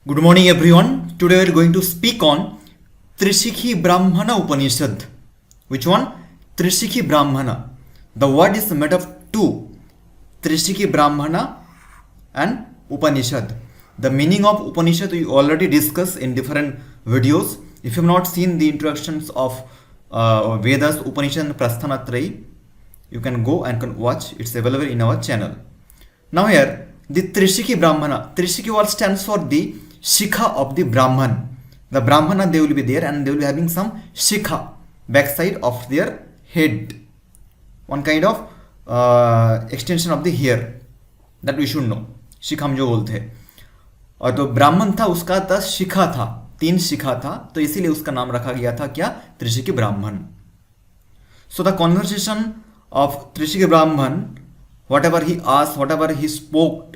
Good morning, everyone. Today we are going to speak on Trishikhi Brahmana Upanishad. Which one? Trishikhi Brahmana. The word is made of two, Trishikhi Brahmana and Upanishad. The meaning of Upanishad we already discussed in different videos. If you have not seen the introductions of Vedas, Upanishad and Prasthanatrayi, you can go and can watch. It's available in our channel. Now here, the Trishikhi Brahmana. Trishikhi word stands for the Shikha of the Brahman. The Brahmana, they will be there and they will be having some Shikha backside of their head. One kind of extension of the hair. That we should know. शिखा हम जो बोलते हैं. और तो ब्राह्मण था उसका 10 शिखा था, 3 शिखा था, तो इसीलिए उसका नाम रखा गया था क्या? त्रिशिखी ब्राह्मण. So the conversation of Trishikhi Brahman, whatever he asked, whatever he spoke,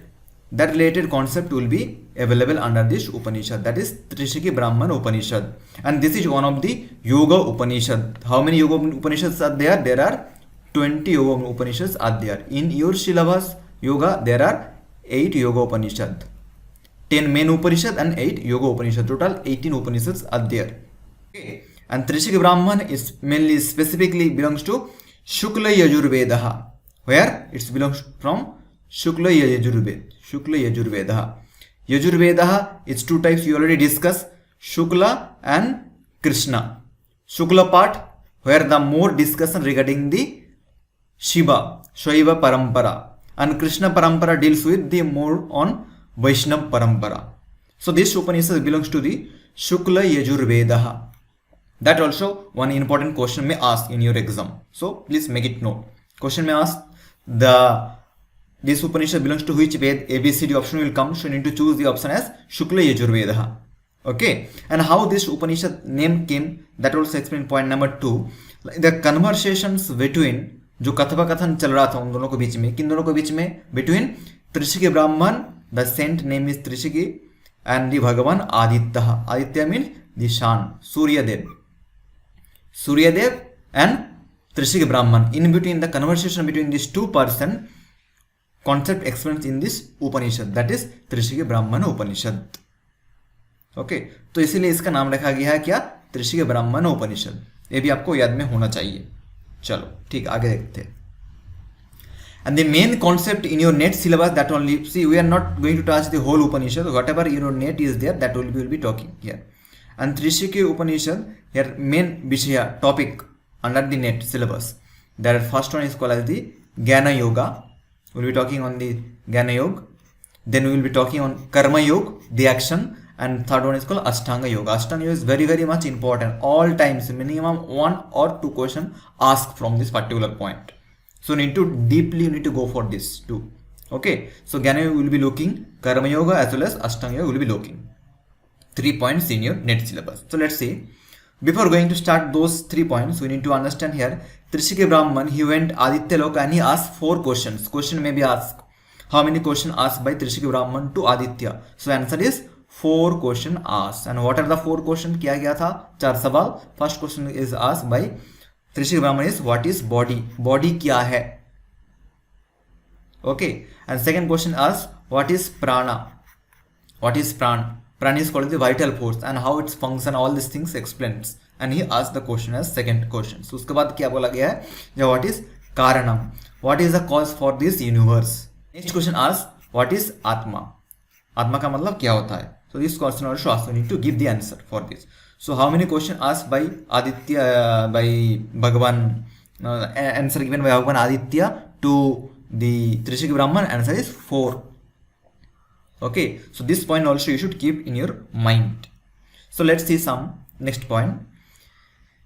that related concept will be available under this Upanishad. That is Trishikhi Brahman Upanishad. And this is one of the Yoga Upanishad. How many Yoga Upanishads are there? There are 20 Yoga Upanishads are there. In your syllabus, Yoga, there are 8 Yoga Upanishad. 10 main Upanishad and 8 Yoga Upanishad. Total 18 Upanishads are there. Okay. And Trishikhi Brahman is mainly specifically belongs to Shukla Yajurvedaha. Where? It belongs from Shukla Yajurveda. Shukla Yajurvedaha. Yajurvedaha is 2 types you already discussed. Shukla and Krishna. Shukla part where the more discussion regarding the Shiva, Shaiva Parampara. And Krishna Parampara deals with the more on Vaishnav Parampara. So this Upanishad belongs to the Shukla Yajurvedaha. That also one important question may ask in your exam. So please make it note. Question may ask this Upanishad belongs to which Ved? ABCD option will come. So you need to choose the option as Shukla Yajurvedaha. Okay. And how this Upanishad name came, that also explain point number 2. The conversations between जो कथन चल रहा था उन दोनों के बीच में, किन दोनों के बीच में? Between Trishikhi Brahman, the saint name is Trishikhi, and the Bhagwan Aditya. Aditya mean the sun, Suryadev and Trishikhi Brahman. In between the conversation between these 2 person, concept explained in this Upanishad, that is Trishikhi Brahmana Upanishad. Okay, तो इसीलिए इसका नाम रखा गया है क्या? त्रिशिखी ब्राह्मण उपनिषद. ये भी आपको याद में होना चाहिए. चलो ठीक, आगे देखते हैं. And the main concept in your net syllabus, that only, see, we are not going to touch the whole Upanishad. Whatever your net is there, that will be talking here. And Trishikhi Upanishad, here main Vishaya topic under the net syllabus. The first one is called as the Jnana Yoga. We will be talking on the Jnana Yoga. Then we will be talking on Karma Yoga, the action. And third one is called Ashtanga Yoga. Ashtanga Yoga is very, very much important. All times, minimum 1 or 2 questions asked from this particular point. So you need to go for this too. Okay. So Jnana Yoga will be looking, Karma Yoga as well as Ashtanga Yoga will be looking. 3 points in your net syllabus. So let's see. Before going to start those 3 points, we need to understand here. Trishikhi Brahman, he went Aditya Loka and he asked 4 questions. Question may be asked. How many questions asked by Trishikhi Brahman to Aditya? So answer is 4 question asked. And what are the 4 questions? किया गया था 4 सवाल. First question is asked by Trishikhi Brahman is what is body? Body क्या है? Okay. And second question asked what is prana? What is prana? Prana is called the vital force and how its function, all these things explains. And he asked the question as second question. So उसके बाद क्या बोला गया है? What is karanam? What is the cause for this universe? Next question asks what is atma? आत्मा का मतलब क्या होता है? So this question also asked, you need to give the answer for this. So how many questions asked by Aditya, by Bhagavan, answer given by Bhagavan Aditya to the Trishikhi Brahman? Answer is 4. Okay, so this point also you should keep in your mind. So let's see some next point.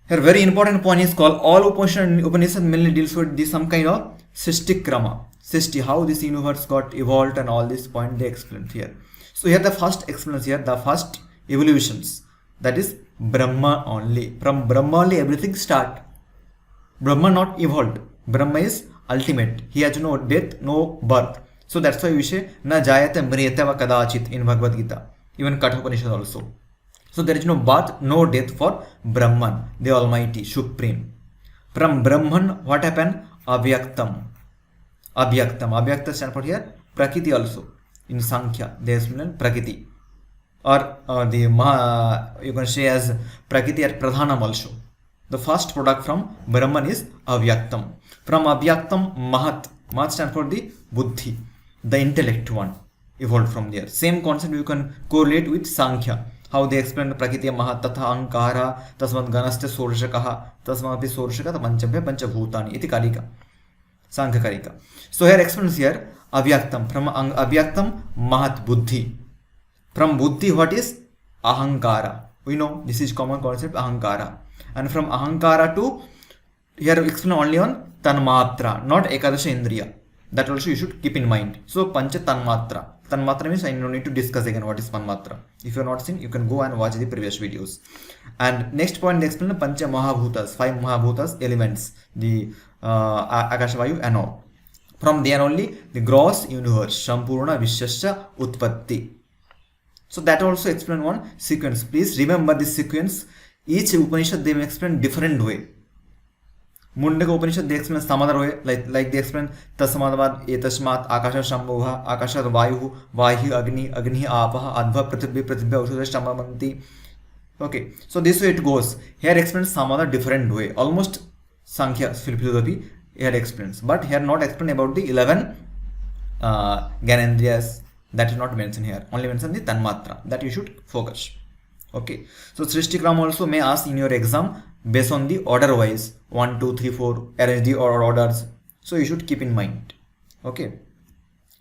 Here very important point is called all Upanishad mainly deals with this some kind of Srishti Krama. Srishti, how this universe got evolved and all this point they explained here. So here the first explanation here, the first evolutions, that is Brahma only. From Brahma only everything start. Brahma not evolved. Brahma is ultimate. He has no death, no birth. So that's why we say na jayate mriyate va kadachit in Bhagavad Gita. Even Kathopanishad also. So there is no birth, no death for Brahman, the Almighty, Supreme. From Brahman, what happened? Avyaktam. Avyaktam. Avyakta stands for here Prakriti also. In Sankhya, they explain Prakriti. or the you can say as Prakriti or Pradhanam also. The first product from Brahman is Avyaktam. From Avyaktam, Mahat. Mahat stands for the Buddhi, the intellect one, evolved from there. Same concept you can correlate with Sankhya. How they explain Prakriti Mahat Tatha Ankara Tasmat Ganastya Sorshakaha Tasmapi Sorshaka Panchabhya Panchabhutani iti Karika. Sankhya Karika. So here explains here Avyaktam. From Avyaktam, Mahat Buddhi. From Buddhi, what is Ahankara? We know this is common concept, Ahankara. And from Ahankara to, here explain only on Tanmatra, not Ekadasha Indriya. That also you should keep in mind. So Pancha Tanmatra. Tanmatra means I don't need to discuss again what is Tanmatra. If you are not seen, you can go and watch the previous videos. And next point, they explain Pancha Mahabhutas, 5 Mahabhutas elements, the Akashavayu and all. From there only the gross universe, Sampurna Vishwasya Utpatti. So that also explain one sequence. Please remember this sequence. Each Upanishad they will explain different way. Mundaka Upanishad they explain some other way, like they explain Tasmadavad Etasmat Akasha Shambhuha Akasha Vayu Vahi Agni Agni Apaha Adva Pratibhi Pratibhya Ushudha Shamamanti. Okay, so this way it goes. Here explains some other different way. Almost Sankhya philosophy here explains, but here not explain about the 11 Gyanendriyas. That is not mentioned here. Only mention the Tanmatra. That you should focus. Okay. So Srishtikram also may ask in your exam based on the order wise 1, 2, 3, 4 arrange the orders. So you should keep in mind. Okay.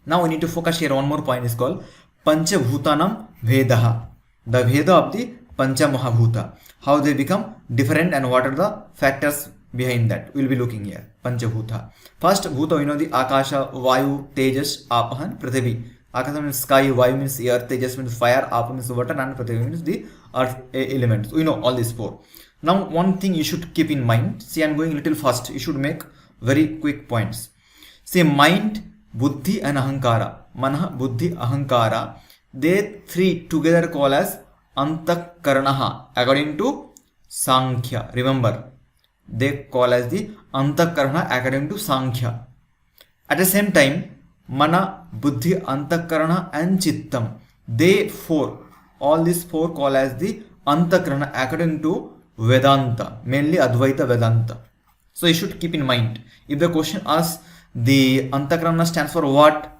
Now we need to focus here. One more point is called Panchabhutanam Vedaha. The Veda of the Pancha Mahabhuta. How they become different and what are the factors behind that. We will be looking here. Panchabhuta. First Bhuta, we know the Akasha, Vayu, Tejas, Apahan, Prithivi. Akasha means sky, Vayu means earth, Tejas means fire, Apa means water, and Prithivi means the earth elements. We know all these 4. Now one thing you should keep in mind. See, I am going little fast. You should make very quick points. See, mind, Buddhi and Ahankara. Manah, Buddhi, Ahankara. They 3 together call as Antakaranaha according to Sankhya. Remember, they call as the Antakarana according to Sankhya. At the same time, Mana, Buddhi, Antakarana and Chittam. They 4. All these 4 call as the Antakarana according to Vedanta. Mainly Advaita Vedanta. So you should keep in mind. If the question asks the Antakarana stands for what?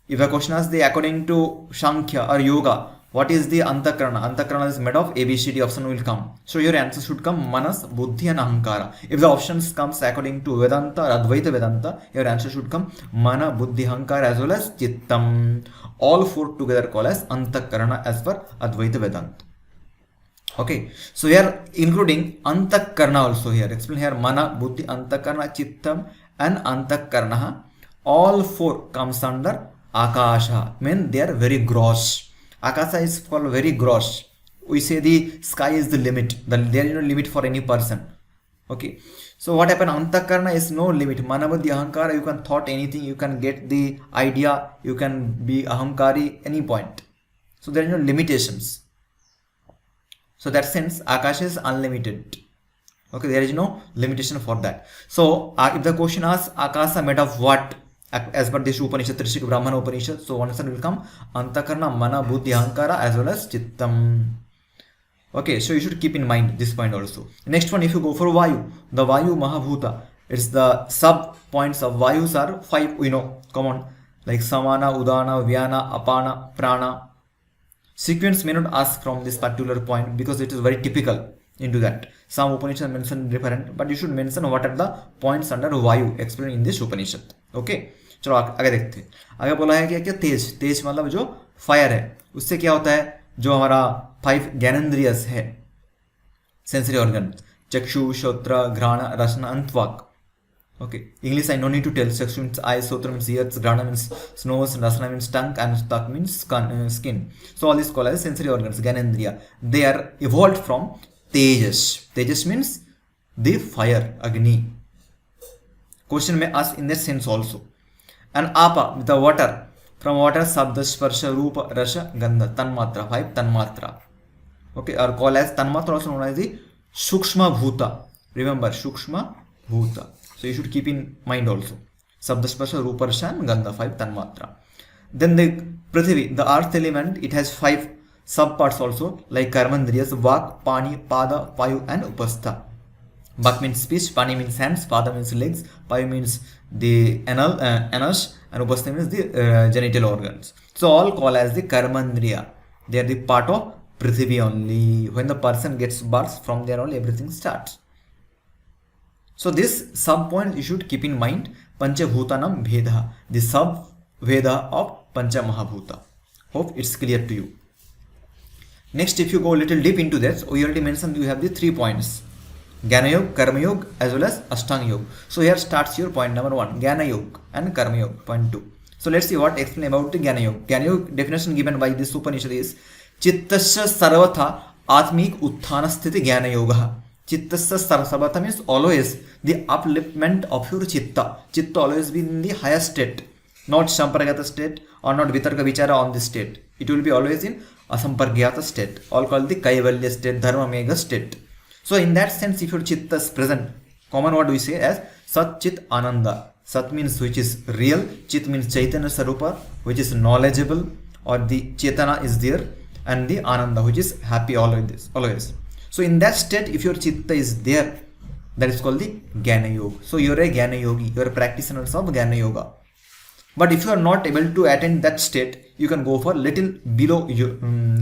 If the question asks the according to Sankhya or Yoga, what is the Antakarana? Antakarana is made of ABCD. Option will come. So your answer should come Manas, Buddhi and Ahankara. If the options comes according to Vedanta or Advaita Vedanta, your answer should come Mana, Buddhi, Ahankara as well as Chittam. All 4 together call as Antakarana as per Advaita Vedanta. Okay. So here including Antakarana also here. Explain here Mana, Buddhi, Antakarana, Chittam and Antakarana. All 4 comes under Akasha. Mean they are very gross. Akasha is called very gross. We say the sky is the limit. There is no limit for any person. Okay. So what happened? Antakarana is no limit. Manabuddhi Ahankara, you can thought anything, you can get the idea, you can be Ahankari any point. So there are no limitations. So that sense, Akasha is unlimited. Okay, there is no limitation for that. So if the question asks Akasha made of what? As per this Upanishad, Trishik Brahmana Upanishad, so one answer will come Antakarana, Mana, Buddhi, Ahankara as well as Chittam. Okay, so you should keep in mind this point also. Next one, if you go for Vayu, the Vayu Mahabhuta, it's the sub points of Vayus are 5, we know, common, like Samana, Udana, Vyana, Apana, Prana. Sequence may not ask from this particular point because it is very typical into that. Some Upanishad mention different, but you should mention what are the points under Vayu explained in this Upanishad. Okay चलो आगे देखते हैं. आगे बोला है कि क्या तेज. तेज मतलब जो फायर है, उससे क्या होता है, जो हमारा 5 ज्ञानेंद्रियस है, सेंसरी ऑर्गन, चक्षु, श्रोत्र, घ्राण, रसना and त्वक. Okay, English I no need to tell. Chakshi means eyes, Sotra means ears, Grana means nose, Rasana means tongue, and Stak means skin. So all these called as sensory organs, Gyanendriya. They are evolved from Tejas. Tejas means the fire, Agni. Question may ask in that sense also. And Apa, the water. From water, Sabda, Sparsha, Rupa, Rasha, Gandha, Tanmatra, 5 Tanmatra. Okay, are called as Tanmatra, also known as the Sukshma Bhuta. Remember, Sukshma Bhuta. So you should keep in mind also. Sabdasparsha, Ruparsha and Gandha, 5 Tanmatra. Then the Prithivi, the earth element, it has 5 Sub parts also like Karmandriyas, Vak, Pani, Pada, Payu and Upastha. Vak means speech, Pani means hands, Pada means legs, Payu means the anus, and Upastha means the genital organs. So all called as the Karmandriya. They are the part of Prithvi only. When the person gets birth, from there only everything starts. So this sub point you should keep in mind. Panchabhutanam Bheda, the sub Veda of Pancha Mahabhuta. Hope it's clear to you. Next, if you go a little deep into this, we already mentioned you have the 3 points: Jnana Yoga, Karma Yoga as well as Ashtanga Yoga. So here starts your point number 1, Jnana Yoga and Karma Yoga, point 2. So let's see what explain about the Jnana Yoga. Jnana Yoga definition given by this Upanishad is Chittasya Sarvatha Atmik Utthana Sthiti Jnana Yoga. Chittasya Sarvatha means always the upliftment of your Chitta. Chitta always be in the higher state, not Samparagata state or not Vitarka Vichara on this state. It will be always in Asampargyata state, all called the Kaivalya state, Dharma Mega state. So in that sense, if your Chitta is present, common word we say as Sat Chit Ananda. Sat means which is real, Chit means Chaitanya Sarupa, which is knowledgeable, or the Chetana is there, and the Ananda, which is happy always. So in that state, if your Chitta is there, that is called the Jnana Yoga. So you are a Jnana Yogi, you are a practitioner of Jnana Yoga. But if you are not able to attain that state, you can go for little below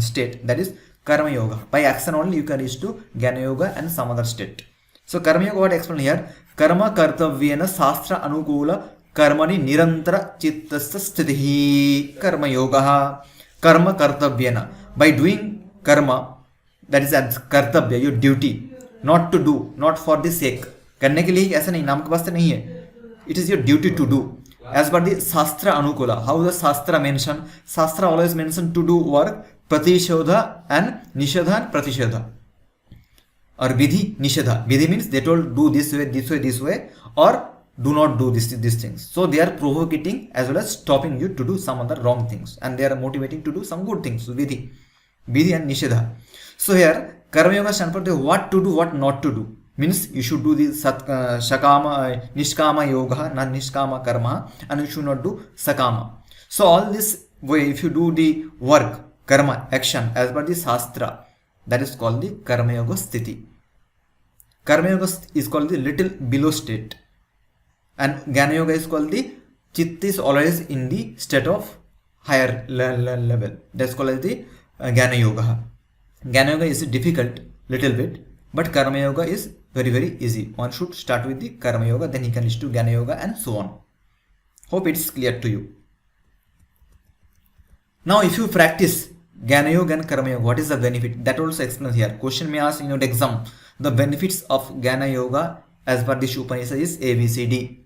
state, that is Karma Yoga. By action only you can reach to Jnana Yoga and some other state. So Karma Yoga, what I explain here, Karma Kartavyena Sastra Anukula Karmani Nirantara Chittasya Sthitihi Karma Yoga. Karma Kartavyena. By doing karma, that is as Kartavya, your duty, not to do, not for the sake. करने के लिए ऐसा नहीं, नाम के वास्ते नहीं है. It is your duty to do. As per the Shastra Anukula, how the Shastra mention, Shastra always mention to do work, Pratishodha and Nishadha and Pratishodha. Or Vidhi, Nishadha. Vidhi means they told do this way, or do not do these things. So they are provocating as well as stopping you to do some other wrong things. And they are motivating to do some good things. So Vidhi and Nishadha. So here, Karma Yoga stands for the what to do, what not to do. Means you should do the Shakama, Nishkama Yoga, not Nishkama Karma, and you should not do Sakama. So all this way, if you do the work, Karma, action, as per the Shastra, that is called the Karma Yoga Sthiti. Karma Yoga is called the little below state. And Jnana Yoga is called the Chitta is always in the state of higher level. That's called as the Jnana Yoga. Jnana Yoga is difficult, little bit, but Karma Yoga is very, very easy. One should start with the Karma Yoga, then he can reach to Jnana Yoga and so on. Hope it's clear to you. Now, if you practice Jnana Yoga and Karma Yoga, what is the benefit? That also explains here. Question may ask in your exam, the benefits of Jnana Yoga as per this Upanishad is ABCD.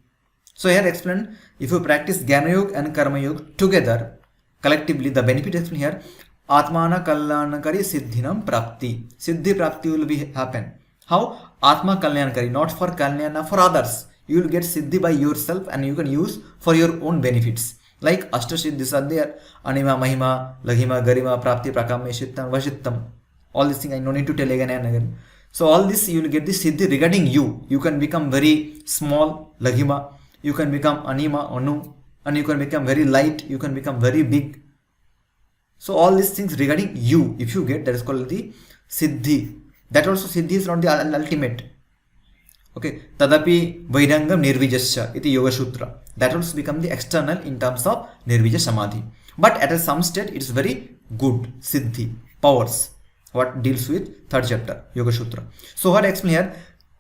So here explain, if you practice Jnana Yoga and Karma Yoga together, collectively, the benefit is here. Atmana Kalyanakari Siddhinam Prapti. Siddhi Prapti will be happen. How? Atma Kalyanakari, not for Kalyana, for others. You will get Siddhi by yourself and you can use for your own benefits. Like Ashtasiddhis are there. Anima, Mahima, Laghima, Garima, Prapti, Prakame, Shittam, Vashittam. All these things I no need to tell again and again. So all this you will get the Siddhi regarding you. You can become very small, Laghima. You can become Anima, Anu. And you can become very light. You can become very big. So all these things regarding you, if you get, that is called the Siddhi. That also Siddhi is not the ultimate. Okay. Tadapi Vairangam Nirvijasya iti Yoga Sutra. That also become the external in terms of Nirvija Samadhi. But at some state, it is very good Siddhi, powers. What deals with third chapter, Yoga Sutra. So what I explain here,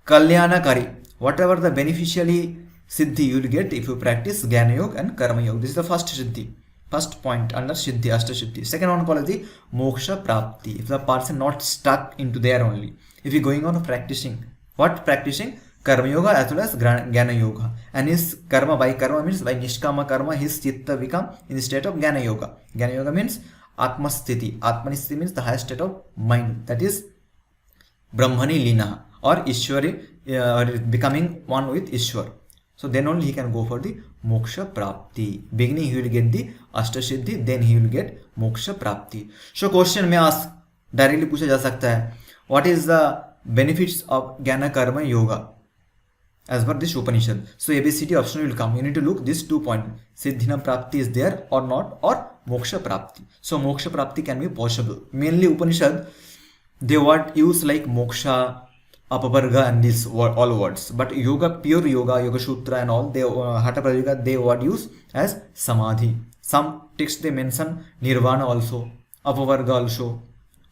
Kalyanakari, whatever the beneficially Siddhi you will get if you practice Jnana Yoga and Karma Yoga. This is the first Siddhi. First point under Siddhi, Ashtasiddhi. Second one called the Moksha Prapti. If the person not stuck into there only. If you going on practicing. What practicing? Karma Yoga as well as Jnana Yoga. And his karma, by karma means by Nishkama Karma, his Chitta become in the state of Jnana Yoga. Jnana Yoga means Atma Sthiti. Atma Sthiti means the highest state of mind. That is Brahmani Lina or Ishwari, becoming one with Ishwar. So then only he can go for the Moksha Prapti. Beginning he will get the Ashtasiddhi, then he will get Moksha Prapti. So question may ask, directly पूछा जा सकता है, what is the benefits of Jnana Karma Yoga as per this Upanishad? So ABCD option will come. You need to look these 2 points. Siddhinam Prapti is there or not, or moksha prapti. So moksha prapti can be possible. Mainly Upanishad, they would use like moksha, apavarga and these all words. But yoga, pure yoga, Yoga Sutra and all, they Hatha Pradipika, they would use as samadhi. Some texts they mention nirvana also, apavarga also.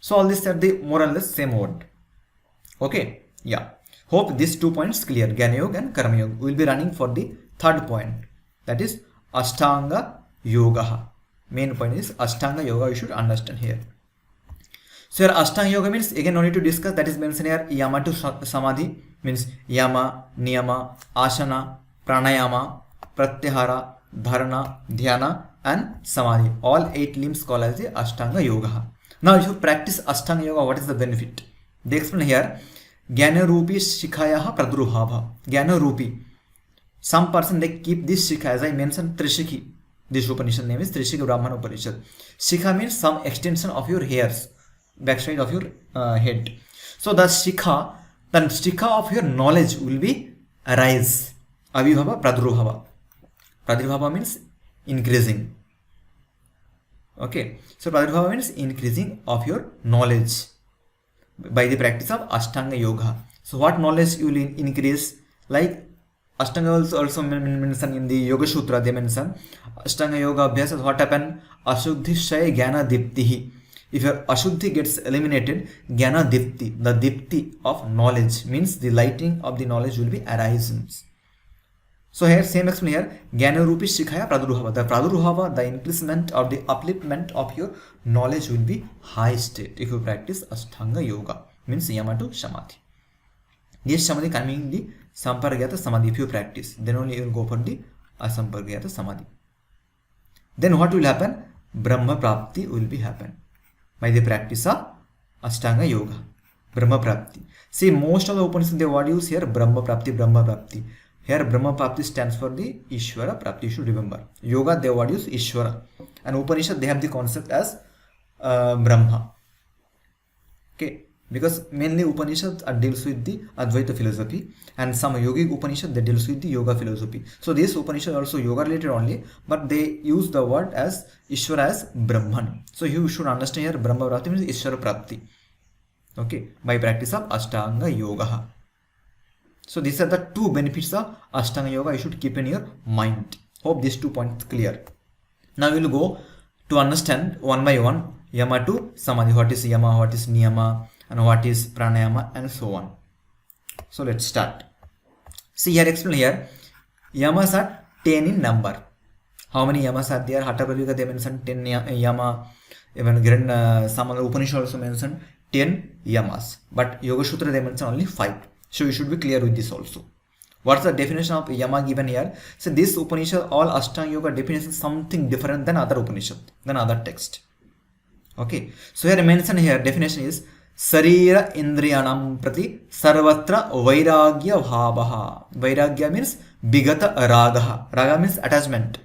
So all these are the more or less same word. Okay, yeah. Hope these 2 points clear. Jnana Yoga and Karma Yoga. We will be running for the third point. That is Ashtanga Yoga. Main point is Ashtanga Yoga. You should understand here. So here Ashtanga Yoga means, again no need to discuss, that is mentioned here, Yama to Samadhi means Yama, Niyama, Asana, Pranayama, Pratyahara, Dharana, Dhyana and Samadhi. All 8 limbs called as the Ashtanga Yoga. Now if you practice Ashtanga Yoga, what is the benefit? They explain here, Jnana Rupi Shikhayaha Pradurubhava. Jnana Rupi. Some person they keep this Shikha, as I mentioned, Trishikhi. This Upanishad name is Trishikhi Brahmana Upanishad. Shikha means some extension of your hairs, backside of your head. So the Shikha of your knowledge will be arise. Avibhava Pradurubhava. Pradurubhava means increasing. Okay. So Pradurubhava means increasing of your knowledge by the practice of Ashtanga Yoga. So what knowledge you will increase? Like Ashtanga also mentioned in the Yoga Sutra, they mention Ashtanga Yoga Abhyasa. What happened? Ashuddhi Shaya Jnana Diptihi. If your Ashuddhi gets eliminated, Jnana Dipti, the Dipti of knowledge means the lighting of the knowledge will be arisen. So here same explanation here, Jnana Rupi Shikhaya Pradurubhava. The Pradurubhava, the increasement or the upliftment of your knowledge will be high state if you practice Ashtanga Yoga, means Yama to Samadhi. This Samadhi coming the Samparagata Samadhi. If you practice, then only you will go for the Asamparagata Samadhi. Then what will happen? Brahma Prapti will be happen by the practice of Ashtanga Yoga. Brahma Prapti. See, most of the Upanishads they would use here Brahma Prapti, Brahma Prapti. Here Brahma Prapti stands for the Ishvara Prapti. You should remember. Yoga they would use Ishvara. And Upanishad they have the concept as Brahma. Okay. Because mainly Upanishads deals with the Advaita philosophy, and some Yogic Upanishad that deals with the Yoga philosophy. So this Upanishad also Yoga related only, but they use the word as Ishvara as Brahman. So you should understand here Brahma Prapti means Ishvara Prapti. Okay, by practice of Ashtanga Yoga. So these are the 2 benefits of Ashtanga Yoga you should keep in your mind. Hope these 2 points clear. Now we will go to understand one by one Yama to Samadhi. What is Yama, what is Niyama, and what is Pranayama and so on. So let's start. See here explain here, Yamas are 10 in number. How many Yamas are there? Hatha Pradipika they mentioned 10 Yama. Even some other Upanishad also mentioned 10 Yamas. But Yoga Sutra they mention only 5. So you should be clear with this also. What's the definition of Yama given here? So this Upanishad, all Ashtanga Yoga definition is something different than other Upanishad, than other text. Okay. So here mentioned here definition is Sarira Indriyanam Prati Sarvatra Vairagya Bhavaha. Vairagya means Bigata Ragaha. Raga means attachment.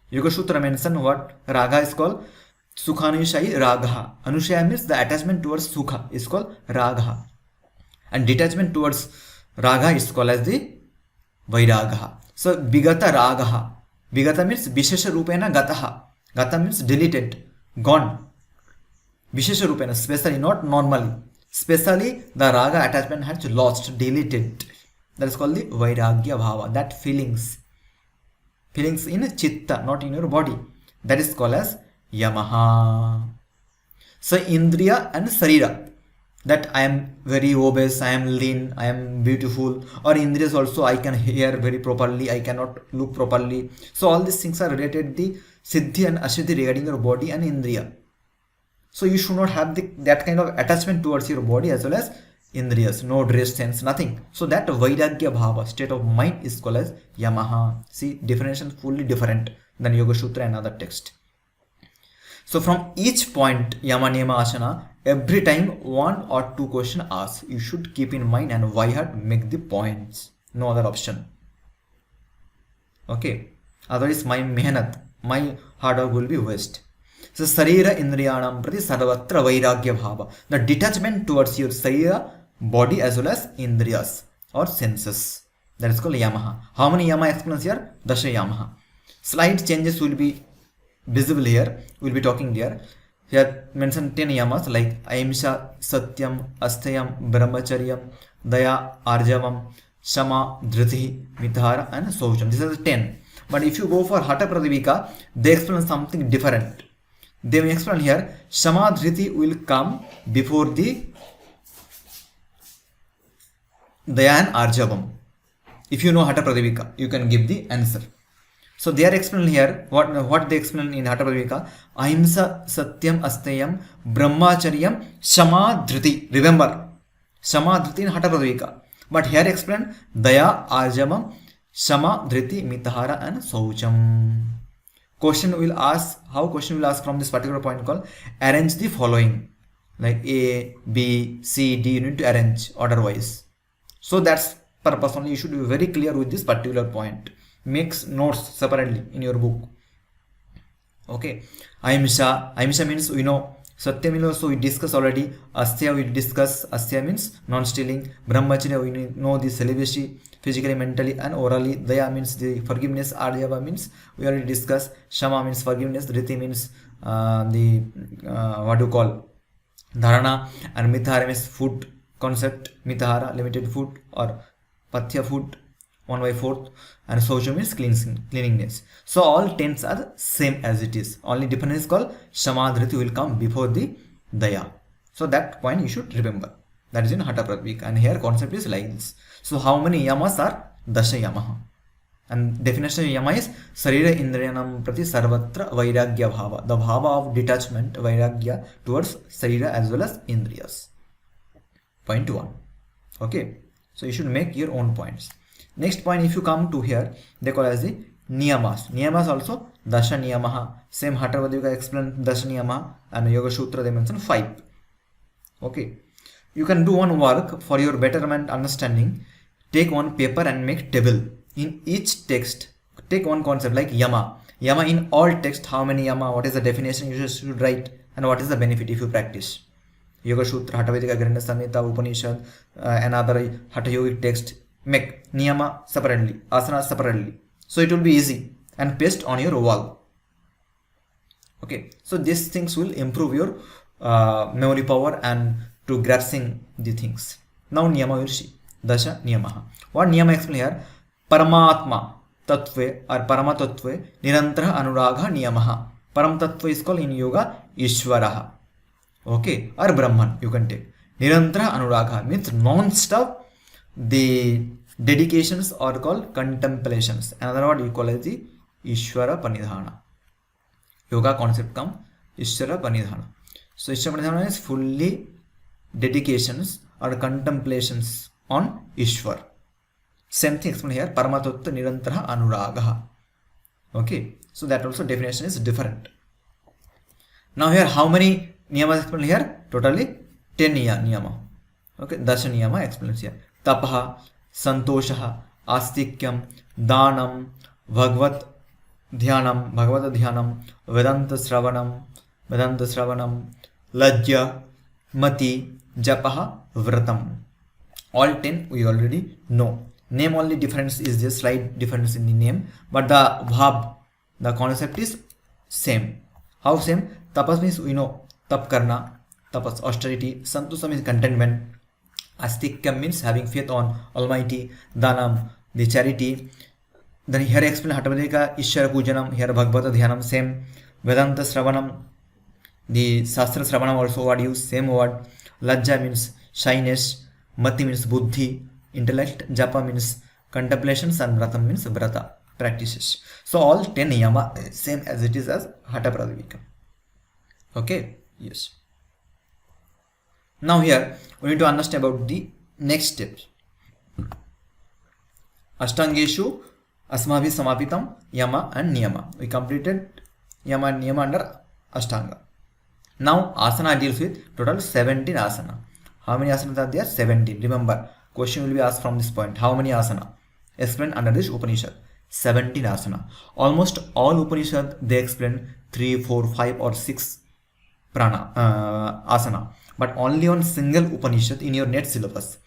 Yoga Sutra mention what Raga is called Sukhanushayi Ragaha. Anushaya means the attachment towards Sukha is called Ragaha. And detachment towards Raga is called as the Vairagaha. So Bigata Ragaha. Bigata means Vishesha Rupena Gataha. Gata means deleted, gone. Vishesha Rupena, specially, not normally. Specially, the Raga attachment has lost, deleted. That is called the Vairagya Bhava. That feelings in Chitta, not in your body. That is called as Yamaha. So Indriya and Sarira. That I am very obese, I am lean, I am beautiful. Or Indriyas also, I can hear very properly, I cannot look properly. So all these things are related the Siddhi and Asiddhi regarding your body and Indriya. So you should not have that kind of attachment towards your body as well as Indriyas. No dress sense, nothing. So that Vairagya Bhava, state of mind is called as Yamaha. See, definition fully different than Yoga Sutra and other text. So from each point, Yama, Niyama, Asana, every time 1 or 2 questions asked, you should keep in mind and why had make the points. No other option. Okay. Otherwise my mehnat, my hard work will be waste. So Sarira Indriyanam Prati Sarvatra Vairagya Bhava. The detachment towards your Sarira, body as well as Indriyas or senses. That is called Yamaha. How many Yama explains here? Dasha Yamaha. Slight changes will be visible here. We'll be talking there. Here mentioned 10 yamas like ahimsa, satyam, asteyam, brahmacharyam, daya, arjavam, shama, dhriti, mithara, and saucham. These are the 10. But if you go for Hatha Pradipika, they explain something different. They will explain here, shama, dhriti will come before the daya and arjavam. If you know Hatha Pradipika, you can give the answer. So they are explaining here what they explain in Hatha Pradipika. Ahimsa, satyam, asteyam, brahmacharyam, shama, dhriti. Remember, shama, dhriti in Hatha Pradipika. But here explain daya, arjavam, shama, dhriti, mithara, and saucham. Question will ask, how question will ask from this particular point called arrange the following. Like A, B, C, D, you need to arrange order wise. So that's purpose only. You should be very clear with this particular point. Make notes separately in your book. Okay. Ahimsa means we know. Satya means we discuss already. Astya we discuss. Astya means non-stealing. Brahmacharya we know the celibacy physically, mentally, and orally. Daya means the forgiveness. Arjava means we already discussed. Shama means forgiveness. Dhriti means what you call dharana, and mithara means food concept. Mithara limited food or pathya food 1/4, and saucham means cleanliness. So all 10s are same as it is. Only difference is called shama, dhriti will come before the daya. So that point you should remember. That is in Hatha Pradipika, and here concept is like this. So how many yamas are? Dasha yamaha. And definition of yama is sarira indriyanam prati sarvatra vairagya bhava. The bhava of detachment, vairagya towards sarira as well as indriyas. Point 1. Okay. So you should make your own points. Next point, if you come to here, they call as the niyamas. Niyamas also dasha niyamaha. Same Hatha Pradipika explain dasha niyamaha, and Yoga Sutra they mention 5. Okay. You can do one work for your betterment understanding. Take one paper and make table. In each text, take one concept like yama. Yama in all text, how many yama, what is the definition you should write, and what is the benefit if you practice. Yoga Sutra, Hatha Vedika, Granda Samhita, Upanishad, another Hatha Yogic text. Make niyama separately, asana separately. So it will be easy and paste on your wall. Okay. So these things will improve your memory power and to grasping the things. Now niyama will see. Dasha niyamaha. What niyama explain here? Paramatma tattve or paramatatve nirantara anuragha niyamaha. Param tattva is called in yoga Ishvaraha. Okay. Or Brahman you can take. Nirantara anuragha means non-stop. The dedications are called contemplations. Another word you call as the Ishvara Panidhana. Yoga concept come Ishvara Panidhana. So Ishvara Panidhana is fully dedications or contemplations on Ishvar. Same thing explained here. Paramatattva Nirantara Anuragaha. Okay. So that also definition is different. Now here how many niyamas explained here? Totally 10 niyama. Okay. Dasha niyama explains here. Tapaha, Santoshaha, Astikyam, Danam, Bhagavad Dhyanam, Vedanta Sravanam, Lajja, Mati, Japaha, Vratam. All 10 we already know. Name only difference is just slight difference in the name, but the bhab, the concept is same. How same? Tapas means we know, tap karna, tapas austerity, Santosha means contentment. Astikyam means having faith on Almighty. Danam, the charity. Then here explain Hatha Pradipika, Ishvara Pujanam, here Bhagavata Dhyanam, same. Vedanta Sravanam, the Shastra Sravanam also word use, same word. Lajja means shyness. Mati means buddhi, intellect. Japa means contemplations, and Vratam means vrata, practices. So all 10 niyama same as it is as Hatha Pradipika. Okay, yes. Now here we need to understand about the next steps. Ashtangeshu asmabhi samapitam yama and niyama. We completed yama and niyama under Ashtanga. Now asana deals with total 17 asana. How many asanas are there? 17. Remember, question will be asked from this point. How many asana? Explain under this Upanishad. 17 asana. Almost all Upanishad they explain 3, 4, 5 or 6 prana asana. But only on single Upanishad in your net syllabus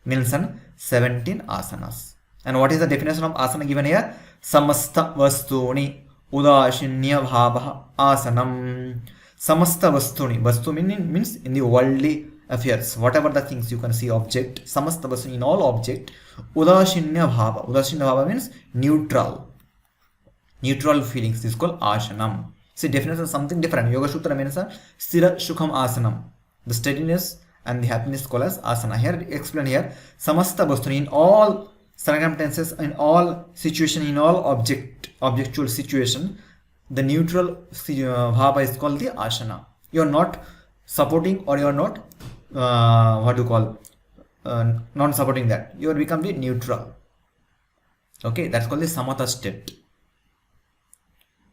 mention 17 asanas. And what is the definition of asana given here? Samasta vastuni उदासीन्य भावः आसनम. Samasta vastuni. Vastu means in the worldly affairs. Whatever the things you can see object. Samasta vastuni, in all object. Udashinya bhava. Udashinya bhava means neutral. Neutral feelings. This is called asanam. See, definition is something different. Yoga Sutra means stira sukham asanam. The steadiness and the happiness called as asana. Here explain here. Samasta vastuni, in all circumstances, in all situation, in all objectual situation, the neutral bhava is called the asana. You are not supporting or you are not non supporting that. You are become the neutral. Okay, that's called the samatha state.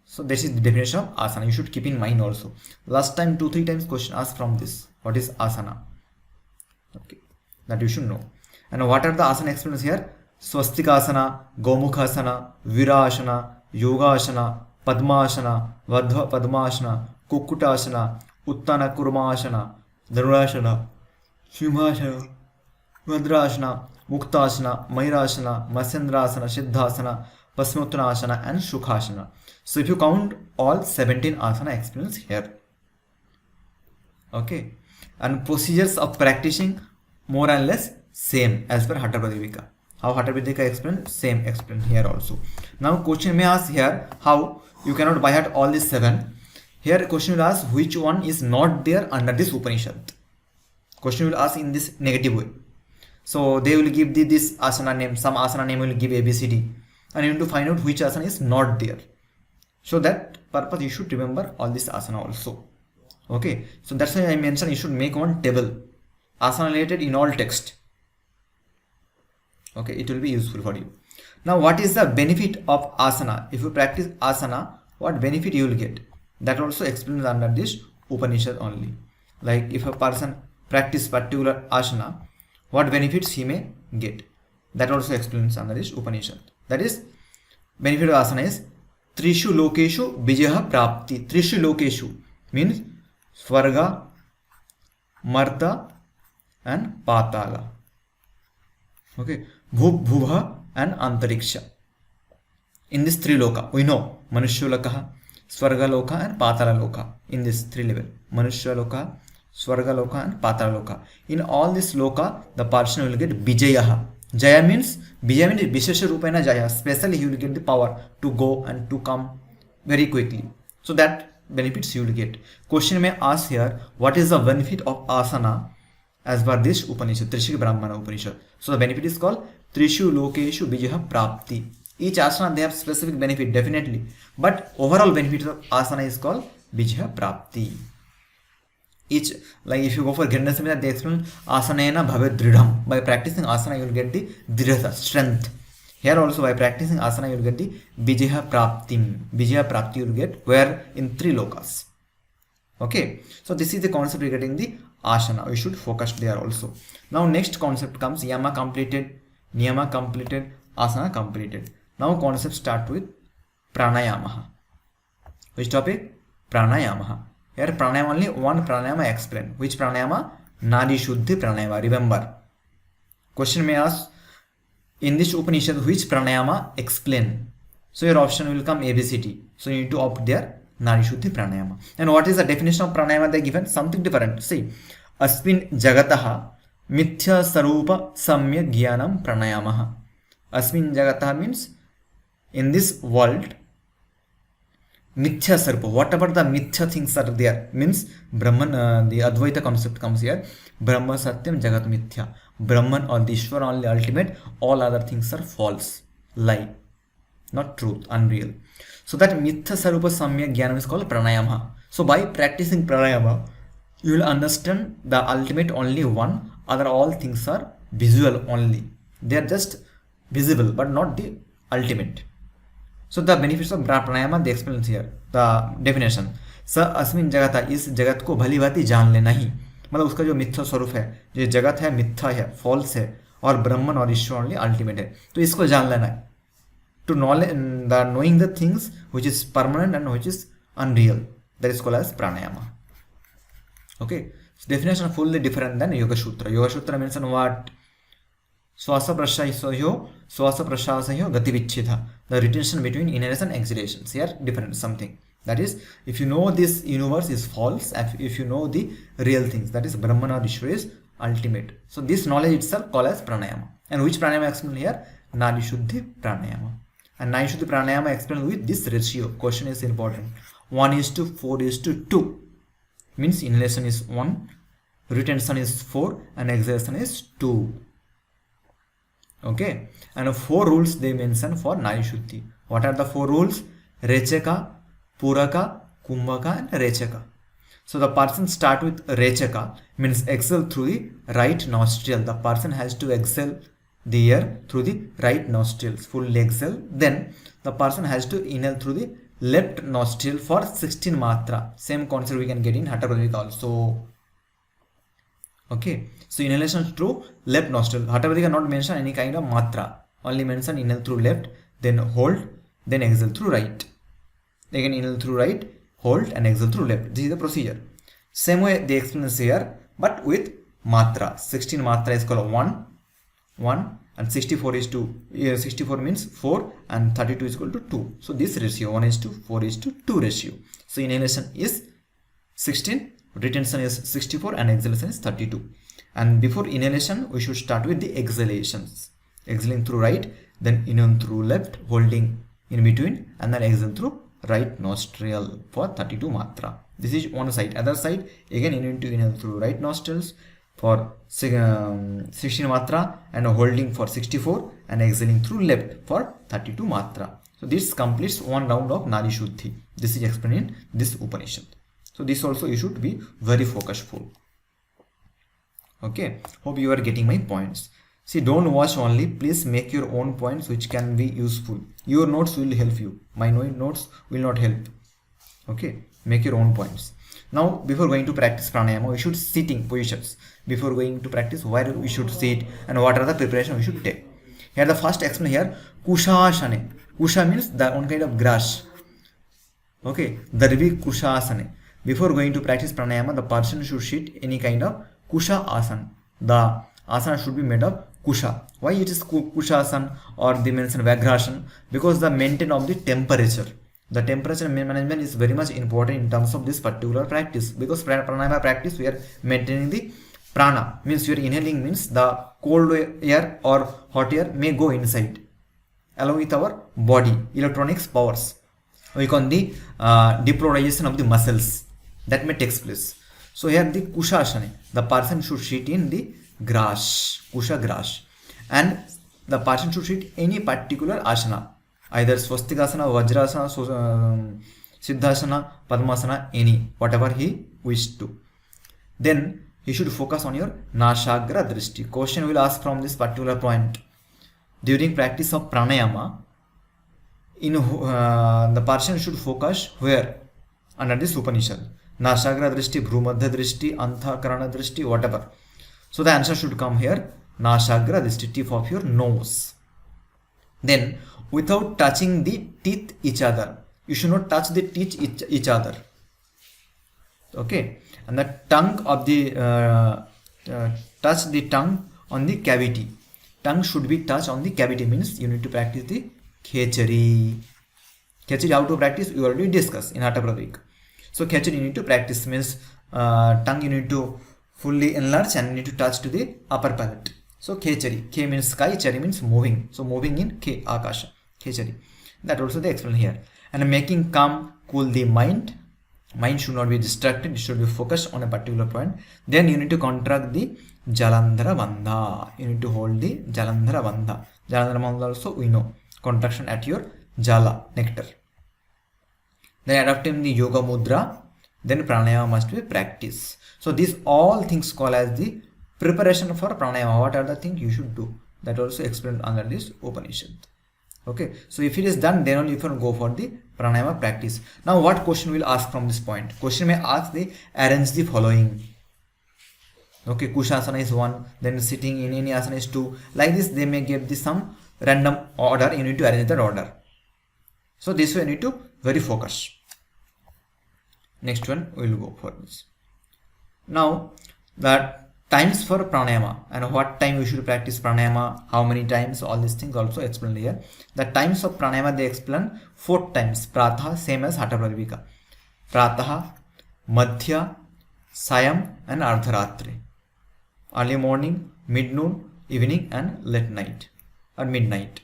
So this is the definition of asana. You should keep in mind also. Last time 2-3 times question asked from this. What is asana? Okay, that you should know. And what are the asana expressions here? Swastikasana, Gomukhasana, Virasana, Yogasana, Padmasana, Vadha Padmasana, Kukutasana, Uttana Kurmasana, Dharurasana, Simhasana, Vadrasana, Muktasana, Mairasana, Masendrasana, Siddhasana, Pasmuttanasana and Sukhasana. So if you count all 17 asana experience here. Okay. And procedures of practicing more or less same as per Hatha Pradipika. How Hatha Pradipika explained, same explained here also. Now question may ask here, how you cannot by heart all these 7. Here question will ask which one is not there under this Upanishad. Question will ask in this negative way. So they will give this asana name, some asana name will give ABCD, and you need to find out which asana is not there. So that purpose you should remember all this asana also. Okay, so that's why I mentioned you should make one table, asana related in all text. Okay, it will be useful for you. Now what is the benefit of asana? If you practice asana, what benefit you will get? That also explains under this Upanishad only. Like if a person practice particular asana, what benefits he may get? That also explains under this Upanishad. That is, benefit of asana is Trishu Lokeshu Vijaya Prapti. Trishu Lokeshu means Swarga, Marta and Patala. Okay, Bhubha and Antariksha. In this 3 loka, we know Manushya Loka, Swarga Loka and Patala Loka. In this 3 level, Manushya Loka, Swarga Loka and Patala Loka. In all this loka, the person will get Vijaya. Jaya means Vishesha Rupena Jaya. Especially he will get the power to go and to come very quickly. So that benefits you will get. Question may ask here, what is the benefit of asana as per this Upanishad, Trishikhi Brahmana Upanishad? So the benefit is called Trishu Lokeshu Vijaya Prapti. Each asana they have specific benefit definitely, but overall benefit of asana is called Vijaya Prapti. Each, like if you go for Grinda Samhita, they explain asanena bhave dridham. By practicing asana you will get the dridhata, strength. Here also by practicing asana you will get the Vijaya Prapti. Vijaya Prapti you will get where in 3 lokas. Okay, so this is the concept regarding the asana. We should focus there also. Now next concept comes yama completed, niyama completed, asana completed. Now concept start with pranayama. Which topic? Pranayama. Here pranayama, only one pranayama explain. Which pranayama? Nadi Shuddhi pranayama. Remember. Question may ask, in this Upanishad which pranayama explain? So your option will come ABCD. So you need to opt there Nadi Shuddhi pranayama. And what is the definition of pranayama they given? Something different. See, Asmin Jagataha Mithya Sarupa Samya Gyanam Pranayamaha. Asmin Jagataha means in this world, Mithya Sarupa, whatever the Mithya things are there, means Brahman, the Advaita concept comes here. Brahma Satyam Jagat Mithya. Brahman or the Ishwar only ultimate, all other things are false, lie, not truth, unreal. So that Mithya Sarupa Samya Gyanam is called Pranayama. So by practicing Pranayama, you will understand the ultimate only one, other all things are visual only. They are just visible but not the ultimate. So the benefits of pranayama they explain here. The definition. स अस्मिन जगता, इस जगत को भली भांति जान लेना ही, मतलब उसका जो मिथ्या स्वरूप है, जो जगत है मिथ्या है, फॉल्स है, और ब्रह्मन और ईश्वर ओनली अल्टीमेट है, तो इसको जान लेना है. To knowing the things which is permanent and which is unreal, that is called as pranayama. Okay, so definition fully different than Yoga Sutra. Yoga Sutra mentions what? swasa prashasaya gati vichcheda. The retention between inhalation and exhalations. Here different something. That is, if you know this universe is false, if you know the real things, that is Brahman or Ishvara is ultimate. So this knowledge itself called as pranayama. And which pranayama explained here? Nadi Shuddhi pranayama. And Nadi Shuddhi pranayama explained with this ratio. Question is important. 1:4:2. Means inhalation is 1, retention is 4, and exhalation is 2. Okay. And 4 rules they mention for Nadi Shuddhi. What are the 4 rules? Rechaka, Puraka, Kumbhaka, and Rechaka. So the person start with Rechaka, means exhale through the right nostril. The person has to exhale the air through the right nostrils, full exhale. Then the person has to inhale through the left nostril for 16 matra. Same concept we can get in Hatha Pradipika also. Okay, so inhalation through left nostril. Hatha Pradipika not mention any kind of matra, only mention inhale through left, then hold, then exhale through right. Again inhale through right, hold, and exhale through left. This is the procedure. Same way they explain this here, but with matra. 16 matra is called 1, 1, and 64 is 2. 64 means 4, and 32 is equal to 2. So this ratio 1:4:2 ratio. So inhalation is 16, retention is 64, and exhalation is 32. And before inhalation, we should start with the exhalations. Exhaling through right, then inhale through left, holding in between, and then exhale through right nostril for 32 matra. This is one side. Other side, again you need to inhale through right nostrils for 16 matra, and holding for 64, and exhaling through left for 32 matra. So this completes one round of Nadi Shuddhi. This is explained in this Upanishad. So this also you should be very focusful. Okay, hope you are getting my points. See, don't watch only, please make your own points which can be useful. Your notes will help you, my notes will not help. Okay, make your own points. Now before going to practice pranayama, we should sitting positions. Before going to practice, where we should sit and what are the preparation we should take. Here the first explain here, Kushasana. Kusha means the one kind of grass. Okay, there will be Kushasana. Before going to practice pranayama, the person should sit any kind of Kusha asana. The asana should be made of Kusha. Why it is Kusha asana or they mention Vyagrasana? Because the maintain of the temperature. The temperature management is very much important in terms of this particular practice. Because pranayama practice, we are maintaining the prana. Means you are inhaling, means the cold air or hot air may go inside along with our body electronics powers. We call the depolarization of the muscles that may take place. So here the Kushasana, the person should sit in the grass, Kusha grass, and the person should sit any particular asana, either Swastikasana, Vajrasana, Siddhasana, Padmasana, any, whatever he wished to. Then he should focus on your Nashagra Drishti. Question will ask from this particular point. During practice of pranayama, the person should focus where? Under this Upanishad. Nashagra Drishti, Bhrumadhya Drishti, Anthakarana Drishti, whatever. So the answer should come here. Nashagra Drishti, tip of your nose. Then without touching the teeth each other. You should not touch the teeth each other. Okay. And the tongue of the touch the tongue on the cavity. Tongue should be touched on the cavity, means you need to practice the Khechari. Khechari, how to practice, we already discussed in Hatha Pradipika. So Khechari you need to practice, means tongue you need to fully enlarge and you need to touch to the upper palate. So Khechari, K means sky, Chari means moving. So moving in K, Akasha, Khechari. That also they explain here. And making calm, cool the mind. Mind should not be distracted, it should be focused on a particular point. Then you need to contract the Jalandhara Bandha. You need to hold the Jalandhara Bandha. Jalandhara Bandha also we know. Contraction at your Jala, nectar. Then adopting the Yoga Mudra. Then Pranayama must be practiced. So these all things called as the preparation for Pranayama. What are the things you should do? That also explained under this Upanishad. Okay, so if it is done, then only you can go for the pranayama practice. Now what question will ask from this point? Question may ask the arrange the following. Okay, Kushasana is 1, then sitting in any asana is 2. Like this they may give this some random order, you need to arrange that order. So this way you need to very focus. Next one we will go for this. Now that times for pranayama and what time you should practice pranayama, how many times, all these things also explained here. The times of pranayama they explain 4 times. Pratah, same as Hatha Pradipika. Pratah, Madhya, Sayam and Ardharatri. Early morning, mid noon, evening and late night or midnight.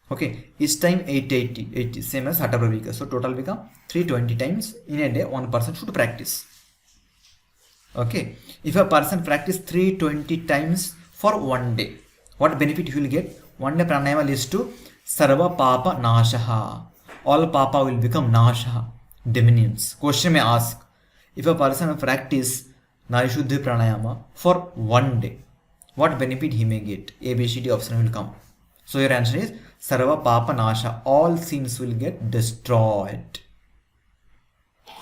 Okay, each time 80, same as Hatha Pradipika. So total become 320 times in a day one person should practice. Okay, if a person practice 320 times for one day, what benefit he will get? One day pranayama leads to sarva papa nashaha. All papa will become nashaha, dominions. Question may ask, if a person practice Narishuddhi pranayama for one day, what benefit he may get? A, B, C, D option will come. So your answer is sarva papa nasha. All sins will get destroyed.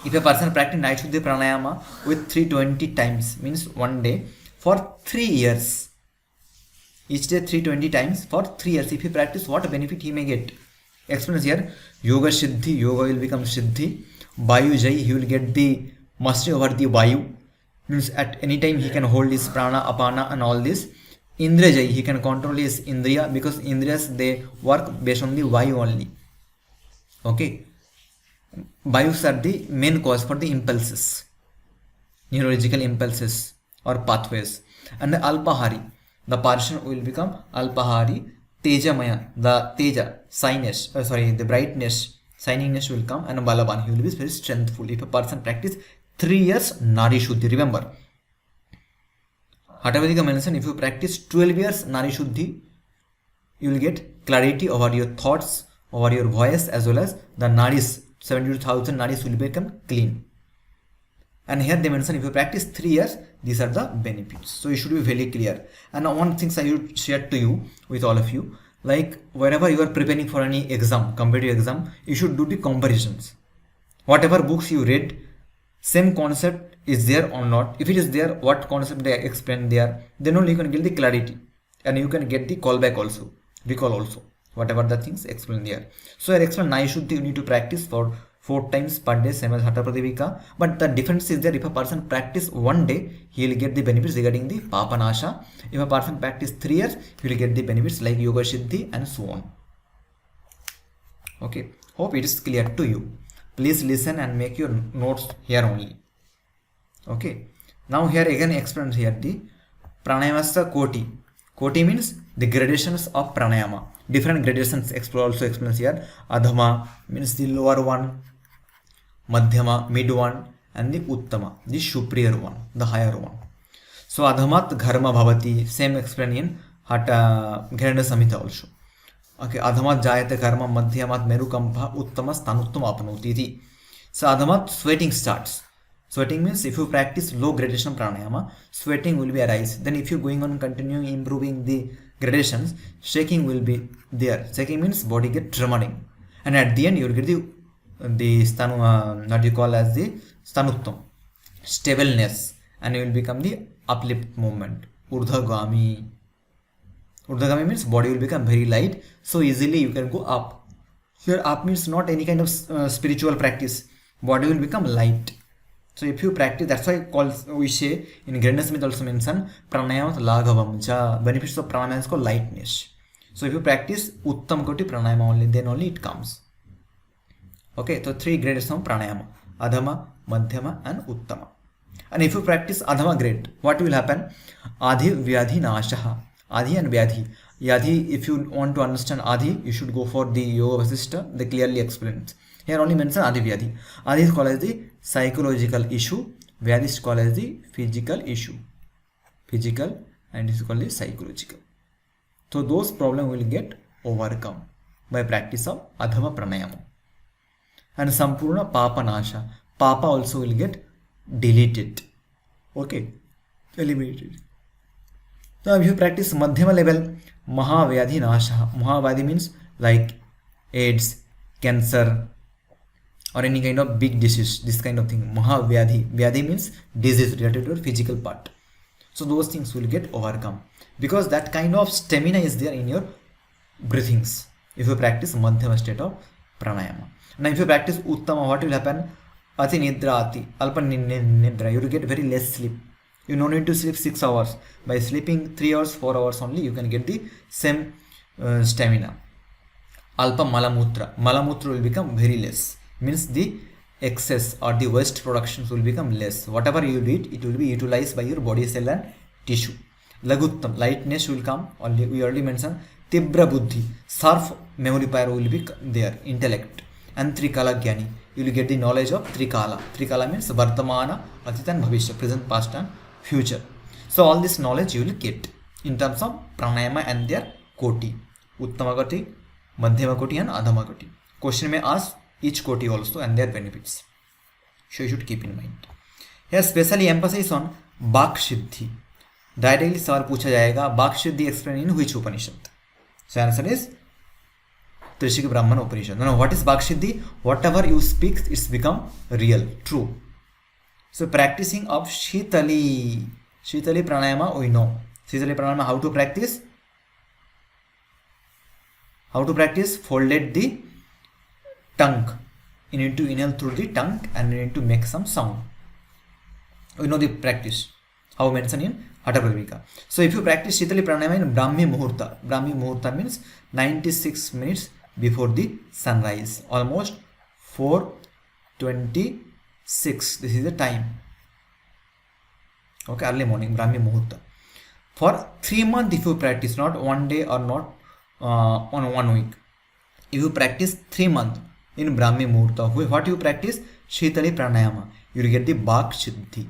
If a person practice Narishuddhi pranayama with 320 times, means one day for 3 years, each day 320 times for 3 years, if he practice, what benefit he may get? Explains here. Yoga Siddhi, yoga will become Siddhi. Vayu Jai, he will get the mastery over the Vayu, means at any time he can hold his prana, apana and all this. Indriya Jai, he can control his Indriya, because Indriyas they work based on the Vayu only. Okay, Vayus are the main cause for the impulses, neurological impulses or pathways. And the Alpahari, the person will become Alpahari. Tejamaya, the Teja, shyness, the brightness, shiningness will come, and Balaban, he will be very strengthful. If a person practice 3 years Nari Shuddhi, remember, Hatha Pradipika mention, if you practice 12 years Nari Shuddhi, you will get clarity over your thoughts, over your voice, as well as the Nadis, 72,000 Nadis will become clean. And here they mention, if you practice 3 years, these are the benefits. So you should be very clear. And one thing I would share to you, with all of you, like wherever you are preparing for any exam, competitive exam, you should do the comparisons. Whatever books you read, same concept is there or not. If it is there, what concept they explain there, then only you can get the clarity, and you can get the callback also, recall also, whatever the things explained there. So I explain Narishuddhi, you need to practice for 4 times per day, same as Hatha Pradipika. But the difference is there, if a person practice one day, he will get the benefits regarding the Papanasha. If a person practice 3 years, he will get the benefits like Yoga Siddhi and so on. Okay, hope it is clear to you. Please listen and make your notes here only. Okay, now here again explains here the Pranayamasa Koti. Koti means the gradations of pranayama. Different gradations also explains here. Adhama means the lower one, Madhyama, mid one, and the Uttama, the superior one, the higher one. So Adhamat Gharma Bhavati, same explained in Gheranda Samhita also. Okay, Adhamat Jayate Karma, Madhyamat Merukampa, Uttama Stanuttam Apnoti. So Adhamat, sweating starts. Sweating means if you practice low gradation pranayama, sweating will be arise. Then if you're going on continuing improving the gradations, shaking will be there. Shaking means body get trembling, and at the end you will get the stanu, what you call as the stanuttam, stableness, and you will become the uplift movement. Urdhagami. Urdhagami means body will become very light, so easily you can go up. Here up means not any kind of spiritual practice. Body will become light. So if you practice, that's why we say in Gheranda Samhita also mention pranayama laghavam cha. Benefits of pranayama is called lightness. So if you practice uttam koti pranayama only, then only it comes. Okay, so 3 grades of pranayama: adhama, madhyama, and uttama. And if you practice adhama grade, what will happen? Adhi vyadhi nashaha. Adhi and vyadhi. Yadhi, if you want to understand Adhi, you should go for the Yoga Vasishtha. They clearly explains. Here only mention Adi Vyadhi. Adi is called as the psychological issue. Vyadhi is called as the physical issue. Physical, and it is called as psychological. So those problems will get overcome by practice of Adhama Pranayama. And Sampurna Papa Nasha. Papa also will get deleted. Okay, eliminated. Now if you practice Madhyama level, Mahavyadhi Nasha. Mahavyadhi means like AIDS, cancer, or any kind of big disease, this kind of thing. Mahavyadhi. Vyadhi means disease related to your physical part. So those things will get overcome, because that kind of stamina is there in your breathings if you practice Madhyama state of pranayama. Now if you practice Uttama, what will happen? Ati Nidra Ati, Alpa Nidra, you will get very less sleep. You no need to sleep 6 hours. By sleeping 3 hours, 4 hours only, you can get the same stamina. Alpa malamutra. Malamutra will become very less. Means the excess or the waste productions will become less. Whatever you eat, it will be utilized by your body cell and tissue. Laguttam. Lightness will come. We already mentioned. Tibra buddhi. Sharp memory power will be there. Intellect. And Trikala Gyani. You will get the knowledge of Trikala. Trikala means Vartamana, Atita and Bhavishya. Present, past and future. So all this knowledge you will get in terms of pranayama and their koti. Uttama koti, Madhyama koti and Adhama koti. Question may ask each koti also and their benefits. So you should keep in mind. Here specially emphasis on Bak Siddhi. Directly सवाल पूछा जाएगा Bak Siddhi explained in which Upanishad? So answer is Trishikhi Brahmana Upanishad. Now what is Bak Siddhi? Whatever you speak, it's become real, true. So practicing of Shitali Pranayama we know. Shitali Pranayama, how to practice? How to practice? Folded the tongue. You need to inhale through the tongue and you need to make some sound. We know the practice. How mentioned in Hatha. So if you practice Shitali Pranayama in Brahmi Muhurta means 96 minutes before the sunrise. Almost 4:26. This is the time. Okay, early morning, Brahmi Muhurta. For 3 months if you practice, not 1 day or not on 1 week. If you practice 3 months in Brahmi Muhurta, what you practice? Shitali Pranayama. You will get the Bak Siddhi.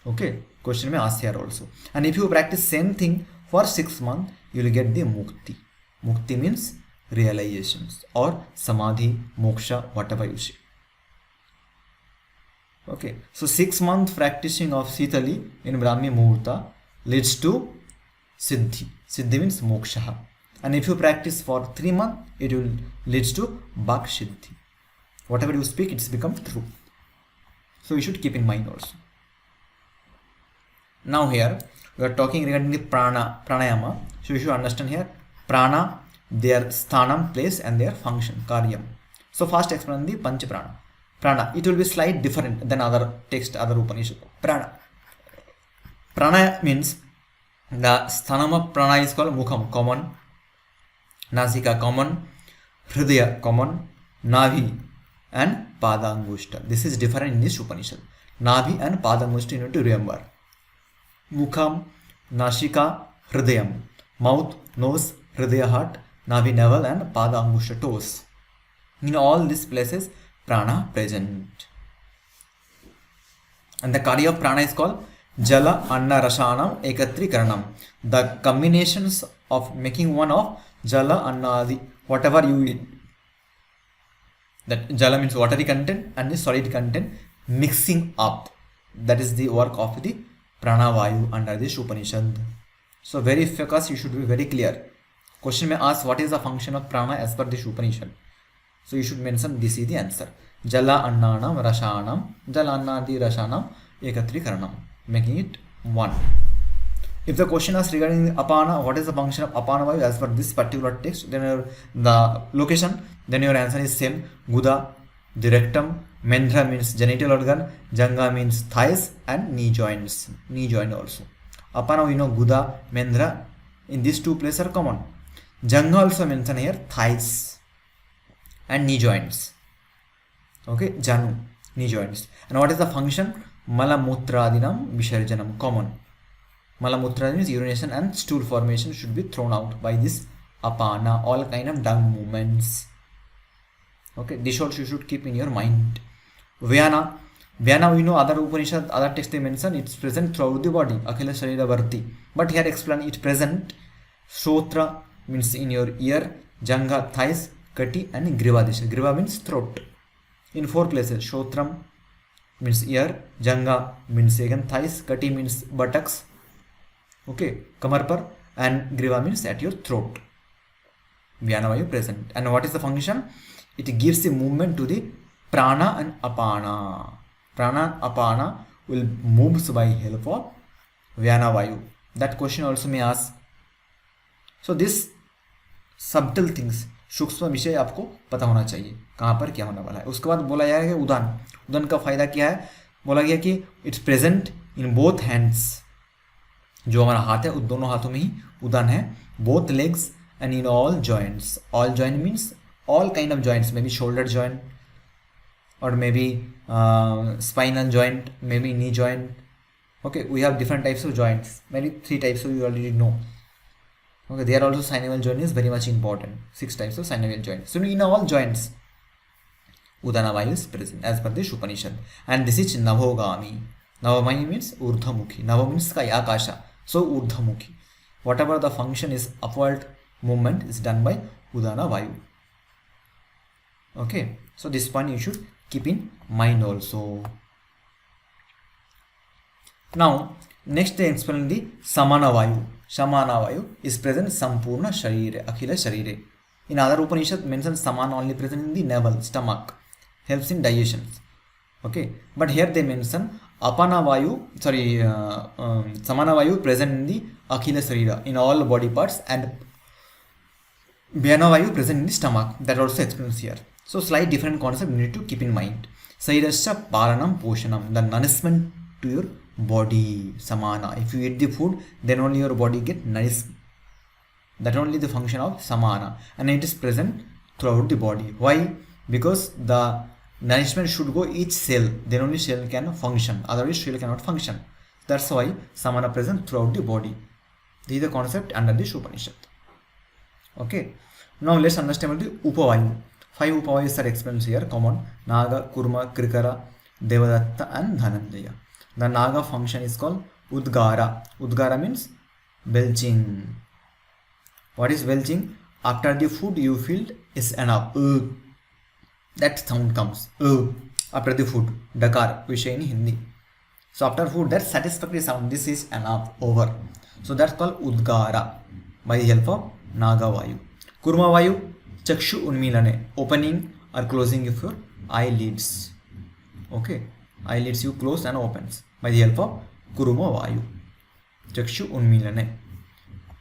Okay, question may ask here also. And if you practice same thing for 6 months, you will get the Mukti. Mukti means realizations or Samadhi, Moksha, whatever you say. Okay, so 6 months practicing of Shitali in Brahmi Muhurta leads to Siddhi. Siddhi means Moksha. And if you practice for 3 months, it will leads to Bak Siddhi. Whatever you speak, it's become true. So you should keep in mind also. Now here we are talking regarding the pranayama. So you should understand here prana, their sthanam, place and their function, karyam. So first explain the panch prana. Prana, it will be slightly different than other text, other Upanishad. Prana means the sthanam of prana is called mukham, common, nasika, common, hridaya, common, navi and padangushta. This is different in this Upanishad. Navi and padangushta you need to remember. Mukham, Nashika, Hridayam. Mouth, nose, Hridaya, heart, Navi, navel and Pada, Angusha, toes. In all these places, prana present. And the karya of prana is called Jala, Anna, Rashanam, Ekatri, Karanam. The combinations of making one of Jala, Anna, Adi, whatever you eat. That Jala means watery content and the solid content mixing up. That is the work of the Pranavayu under this Upanishad. So very focus, you should be very clear. Question may ask what is the function of prana as per this Upanishad. So you should mention this is the answer. Jala annanam rashanam, jala annadi rashanam ekatri karanam, making it one. If the question is regarding the apana, what is the function of apana vayu as per this particular text, then the location, then your answer is same. Guda, the rectum, Mendra means genital organ, Janga means thighs and knee joints, knee joint also. Apana we know Guda, Mendra, in these two places are common. Janga also mentioned here thighs and knee joints. Okay, Janu, knee joints. And what is the function? Malamutradinam Visharjanam, common. Malamutradinam means urination and stool formation should be thrown out by this apana, all kind of dung movements. Okay, this also you should keep in your mind. Vyana we know other Upanishad, other text they mention it's present throughout the body, Akhila Sharira Varti. But here explain it present. Shrotra means in your ear, Janga thighs, Kati and Griva Disha. Griva means throat. In 4 places, Shrotram means ear, Janga means again thighs, Kati means buttocks, okay, Kamarpar, and Griva means at your throat. Vyanavayu present. And what is the function? It gives the movement to the prana and apana. Prana and apana will move by help of Vyanavayu. That question also may ask. So this subtle things, सूक्ष्म विषय आपको पता होना चाहिए कहाँ पर क्या होने वाला है. उसके बाद बोला जाएगा उदान. उदान का फायदा क्या है? बोला गया कि it's present in both hands, जो हमारा हाथ है उन दोनों हाथों में ही उदान है. Both legs and in all joints. All joint means all kind of joints, maybe shoulder joint or maybe spinal joint, maybe knee joint. Okay, we have different types of joints, maybe 3 types, so you already know. Okay, there also synovial joint is very much important. 6 types of synovial joints. So in all joints Udana Vayu is present as per this Upanishad, and this is Navogami. Navogami means Urdhamukhi. Nava means sky, Akasha, so Urdhamukhi. Whatever the function is, upward movement is done by Udana Vayu. Okay, so this point you should keep in mind also. Now next they explain the Samana Vayu. Samana Vayu is present Sampurna Sharire, Akhila Sharire. In other Upanishad mentions Samana only present in the navel, stomach, helps in digestion. Okay, but here they mention Apana Vayu, Samana Vayu present in the Akhila Sharira, in all body parts, and Vyana Vayu present in the stomach. That also explains here. So slight different concept you need to keep in mind. Sairasya Paranam Poshanam, the nourishment to your body. Samana. If you eat the food, then only your body get nourished. That only the function of Samana, and it is present throughout the body. Why? Because the nourishment should go each cell, then only cell can function. Otherwise cell cannot function. That's why Samana present throughout the body. This is the concept under this Upanishad. Okay, now let's understand about the Upavayu. 5 Upavayus are explained here, common: Naga, Kurma, Krikara, Devadatta and Dhananjaya. The Naga function is called Udgara. Udgara means belching. What is belching? After the food you feel is enough. That sound comes. After the food. Dakar, we say in Hindi. So after food, that satisfactory sound, this is enough, over. So that's called Udgara by the help of Naga Vayu. Kurma Vayu, Chakshu Unmilane, opening or closing of your eyelids. Okay, eyelids you close and opens by the help of Kuruma Vayu. Chakshu Unmilane.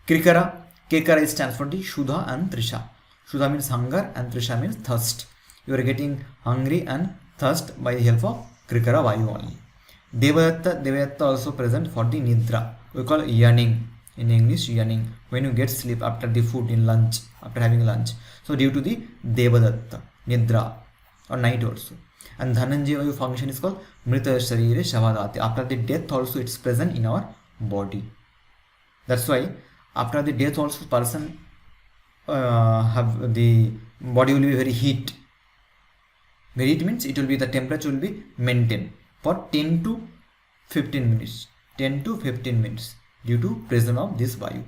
Krikara, Kekara stands for the Shuddha and Trisha. Shuddha means hunger and Trisha means thirst. You are getting hungry and thirst by the help of Krikara Vayu only. Devadatta also present for the Nidra. We call yearning. In English, yearning, when you get sleep after the food in lunch, after having lunch. So due to the Devadatta, Nidra, or night also. And Dhananjaya Vayu function is called Mrita Sharire Shavadati. After the death also it's present in our body. That's why after the death also person have the body will be very heat. Very heat means it will be, the temperature will be maintained for 10 to 15 minutes. 10 to 15 minutes. Due to presence of this Vayu,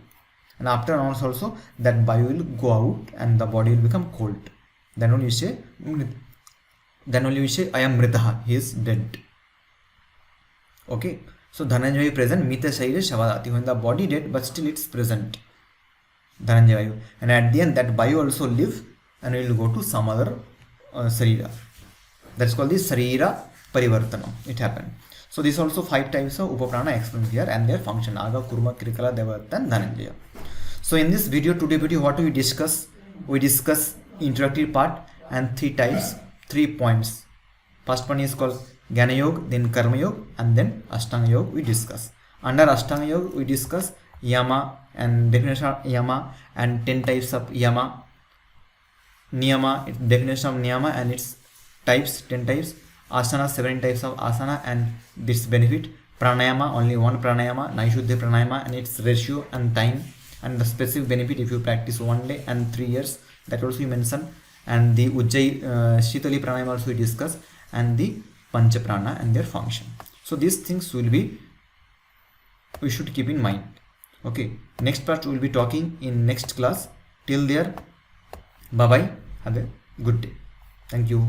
and after hours also that Vayu will go out and the body will become cold. Then only we say I am Mritaha, he is dead. Okay, so Dhananjaya present Mita Sharire Shavadati, when the body dead but still it's present, Dhananjaya Vayu, and at the end that Vayu also live and will go to some other Sarira. That's called the Sarira Parivartana. It happened. So these also 5 types of Upaprana explained here and their function: Naga, Kurma, Krikala, Devadatta and Dhananjaya. So in this today video, what we discuss? We discuss introductory part and 3 types, 3 points. First one is called Jnana Yoga, then Karma Yoga, and then Ashtanga Yoga we discuss. Under Ashtanga Yoga we discuss Yama and definition of Yama and 10 types of Yama, Niyama, definition of Niyama and its types, 10 types. Asana, 7 types of asana and its benefit. Pranayama, only one pranayama, Naishuddha pranayama and its ratio and time, and the specific benefit if you practice 1 day and 3 years, that also we mention. And the Ujjayi Shitali pranayama also we discuss, and the Pancha prana and their function. So these things we should keep in mind. Okay, next part we will be talking in next class. Till there, bye bye, have a good day. Thank you.